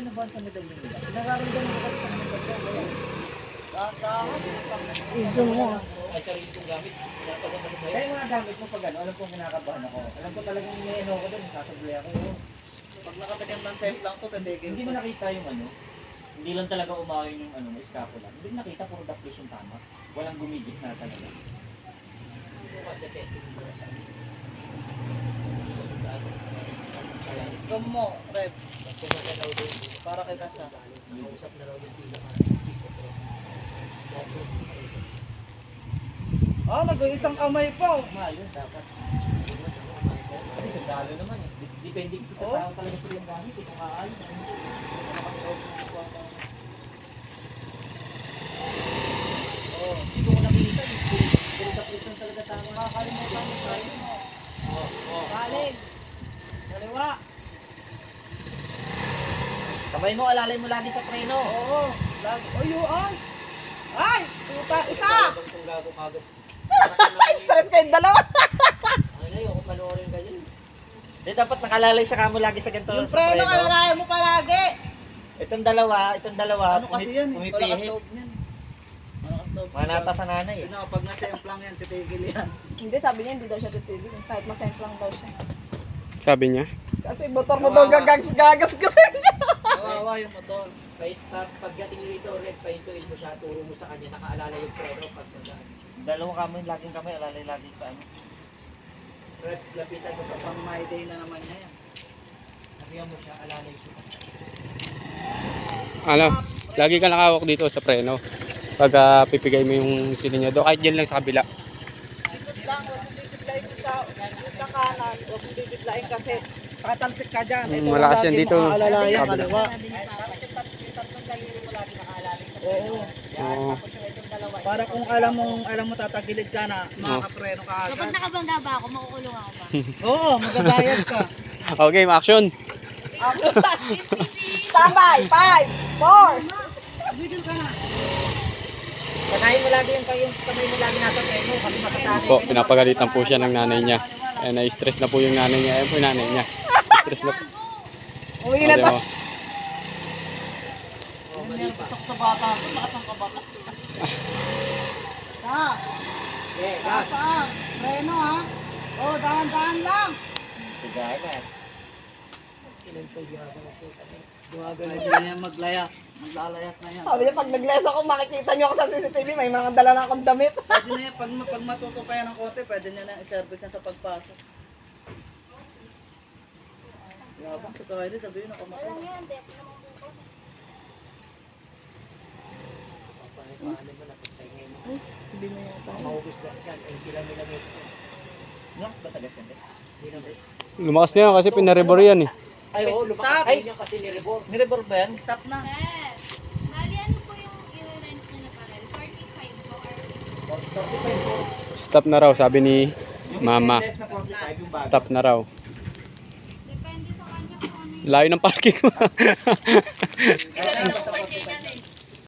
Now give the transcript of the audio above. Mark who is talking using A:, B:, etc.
A: kinabahan sa medalyon nila. Nararamdaman ko kasi sa medalyon.
B: I-zoom mo.
A: Ay, sarili kong gamit. Kaya yung mga gamit mo pag ano, alam kong kinakabahan ako. Alam ko talagang may ano ko doon, sasablay ako.
C: Pag nakatagan ng safe lang to, tatigil.
A: Hindi mo nakita yung ano, hindi lang talaga umayon yung ano, may scapula. Hindi mo nakita, puro daplis yung tama. Walang gumigit na talaga.
C: Bukas na testing mo sa akin. Zoom mo, Rev. Para kita siya. Usap na raw yung mag-iisang kamay po.
A: Mahal yun, dapat. Kasi sundalo naman eh. Depende sa tao talaga sila yung gamit. Ito kaayos. Hindi ko nakikita. Puro daplisan talaga tama.
C: Makakalimutan mo tayo. Balik. Kaliwa.
A: Kamay mo, alalay mo lagi sa preno.
C: Oo. Lagi. O, yuan. Ay! Puta, isa!
A: Kung gago kagad.
B: Stress kayong dalawa.
A: Ano yun, kung panoorin ganyan. Hindi, dapat nakalalay sa kamo lagi sa ganito.
C: Yung preno, alalayan mo palagi.
A: Itong dalawa.
C: Ano kasi yan? Wala ka
A: Pumipihit.
C: stove niyan. Wala ka stove.
A: Manata sa nanay eh.
C: Pag nasemplang yan, titigil yan.
B: Hindi, sabi niya hindi daw siya titigil. Kahit masemplang daw siya.
D: Sabi niya.
B: Kasi motor mo daw gagas kasi niya.
C: Kawawa yung motor.
A: Pagdating rito, Red, pahintuin mo siya, turo mo sa kanya, nakaalala yung preno pag nagaan. Dalawang kamay, laging kamay, alalay laging sa ano. Red, lapitan mo pa.
C: Pang my day na naman niya yan.
A: Sabihan mo siya, alalay siya.
D: Ano? Lagi ka nakawak dito sa preno. Pag pipigay mo yung silinyado. Kahit dyan lang sa kabila.
C: Ikot lang, huwag mong bibiglayin sa kanan. Huwag mong bibiglayin kasi tatalsik ka dyan. Ito
D: Malakas
C: lagi
D: yan dito.
C: makaalalayan,
D: Sa kabila.
C: kaliwa.
A: Yung tatlong daliri mo lagi nakaalalay sa
C: Oo.
D: Oo.
A: Tapos yung itong dalawa.
C: Para kung alam mo tatagilid ka na, makakapreno ka
E: Kapag
C: agad.
E: nakabangga ba ako, makukulong ako ba?
C: Oo, magabayad ka.
D: Okay, action.
B: Standby! 5, 4.
A: Sanayin mo lagi yung kamay mo lagi nasa preno kasi makasanay.
D: Po, pinapagalitan po siya ng nanay niya. Eh, na-stress na po yung nanay niya. Ayan po yung nanay niya. Stress na po.
B: Uwi na to.
D: Ano?
C: Yan, pasok sa bata. Lakas ng kabata. Ha?
A: Okay, gas.
C: Saan? Preno ha? Oh, dahan-dahan lang.
A: Sigay na.
C: Gumagano din yan maglayas. Maglalayas na yan.
B: Sabi niya, pag nag-less ako, makikita niyo ako sa CCTV, may mga dala na akong damit.
C: Pwede na yan. Pag matuto pa yan ng konti, pwede niya na i-service yan sa pagpasok. Yabang sa kawali, sabihin na kumakot.
B: Sabi mo yata.
A: Maubos-gas ka, ay kilamig-lamig. No, batagas yan.
D: Lumakas na yan kasi pinarebor yan eh.
A: Ay, oo, lumakas kayo niya kasi nirebor. Nirebor ba yan?
C: Stop na.
E: Sir, bali ano po yung i-rent niya na parel? 45 po or...
A: 45 po.
D: Stop na raw, sabi ni
A: Yung
D: Mama.
A: stainless na 45 yung bago.
D: Stop na raw.
E: Depende sa kanya kung ano yung...
D: Layo ng parking mo.
E: Isa lang po kasi niya